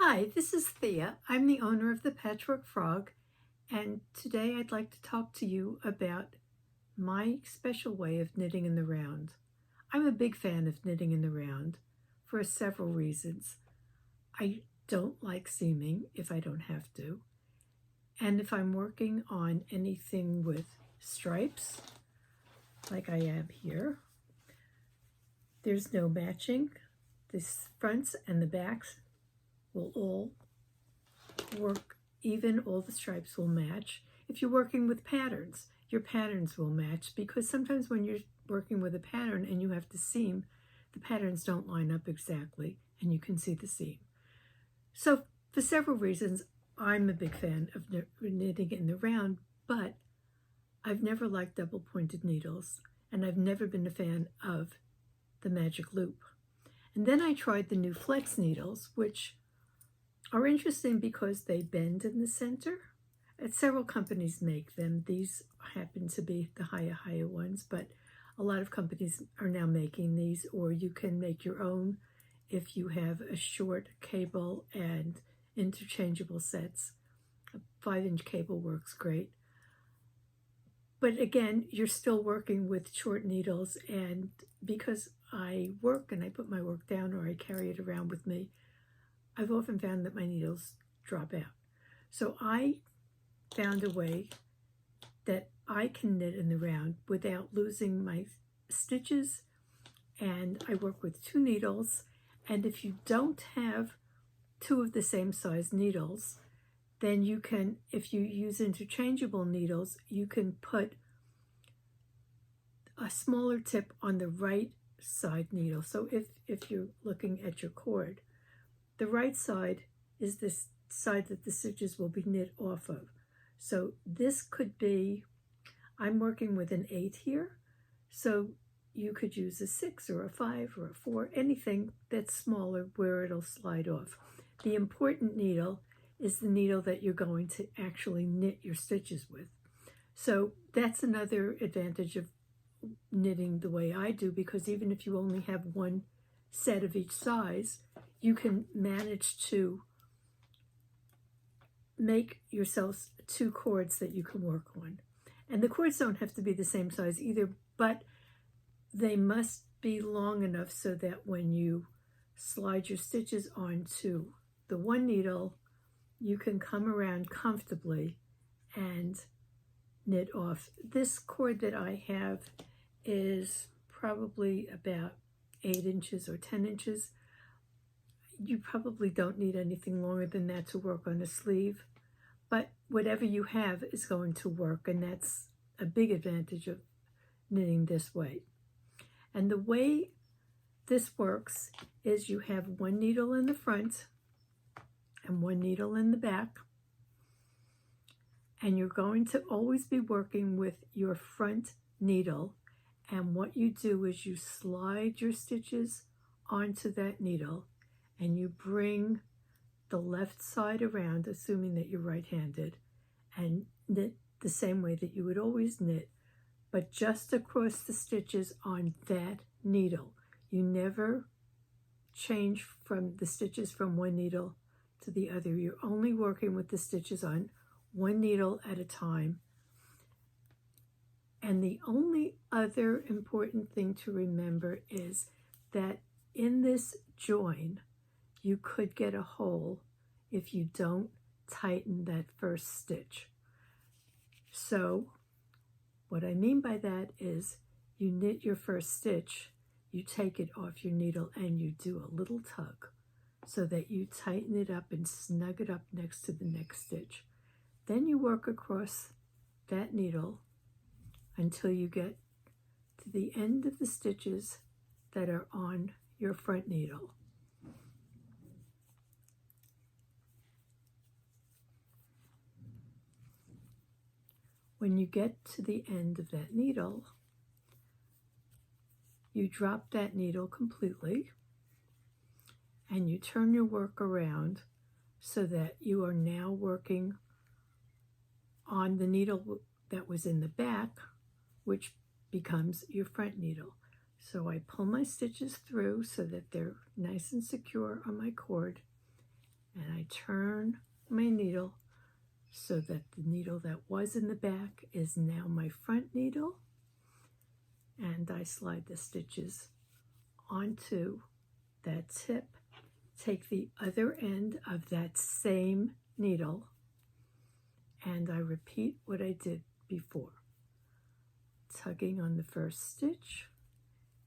Hi, this is Thea. I'm the owner of the Patchwork Frog, and today I'd like to talk to you about my special way of knitting in the round. I'm a big fan of knitting in the round for several reasons. I don't like seaming if I don't have to, and if I'm working on anything with stripes, like I am here, there's no matching. The fronts and the backs will all work even, all the stripes will match. If you're working with patterns, your patterns will match, because sometimes when you're working with a pattern and you have to seam, the patterns don't line up exactly and you can see the seam. So for several reasons, I'm a big fan of knitting in the round, but I've never liked double pointed needles and I've never been a fan of the magic loop. And then I tried the new flex needles, which are interesting because they bend in the center. And several companies make them. These happen to be the higher ones, but a lot of companies are now making these, or you can make your own if you have a short cable and interchangeable sets. A 5-inch cable works great. But again, you're still working with short needles, and because I work and I put my work down or I carry it around with me, I've often found that my needles drop out. So I found a way that I can knit in the round without losing my stitches, and I work with 2 needles. And if you don't have 2 of the same size needles, then you can, if you use interchangeable needles, you can put a smaller tip on the right side needle. So if you're looking at your cord, the right side is this side that the stitches will be knit off of. So this could be, I'm working with an 8 here, so you could use a 6 or a 5 or a 4, anything that's smaller where it'll slide off. The important needle is the needle that you're going to actually knit your stitches with. So that's another advantage of knitting the way I do, because even if you only have one set of each size, you can manage to make yourselves 2 cords that you can work on. And the cords don't have to be the same size either, but they must be long enough so that when you slide your stitches onto the one needle, you can come around comfortably and knit off. This cord that I have is probably about 8 inches or 10 inches. You probably don't need anything longer than that to work on a sleeve, but whatever you have is going to work, and that's a big advantage of knitting this way. And the way this works is you have 1 needle in the front and 1 needle in the back, and you're going to always be working with your front needle, and what you do is you slide your stitches onto that needle and you bring the left side around, assuming that you're right-handed, and knit the same way that you would always knit, but just across the stitches on that needle. You never change from the stitches from one needle to the other. You're only working with the stitches on one needle at a time. And the only other important thing to remember is that in this join, you could get a hole if you don't tighten that first stitch. So what I mean by that is you knit your first stitch, you take it off your needle and you do a little tug so that you tighten it up and snug it up next to the next stitch. Then you work across that needle until you get to the end of the stitches that are on your front needle. When you get to the end of that needle, you drop that needle completely and you turn your work around so that you are now working on the needle that was in the back, which becomes your front needle. So I pull my stitches through so that they're nice and secure on my cord, and I turn my needle so that the needle that was in the back is now my front needle, and I slide the stitches onto that tip, take the other end of that same needle, and I repeat what I did before, tugging on the first stitch,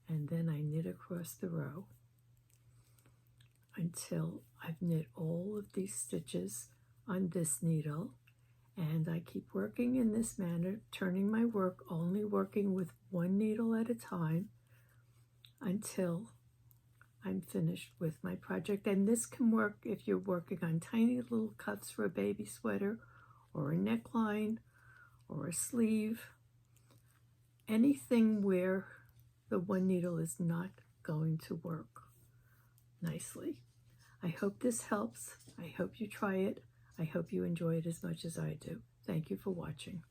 and then I knit across the row until I've knit all of these stitches on this needle. And I keep working in this manner, turning my work, only working with one needle at a time until I'm finished with my project. And this can work if you're working on tiny little cuffs for a baby sweater, or a neckline, or a sleeve, anything where the one needle is not going to work nicely. I hope this helps. I hope you try it. I hope you enjoy it as much as I do. Thank you for watching.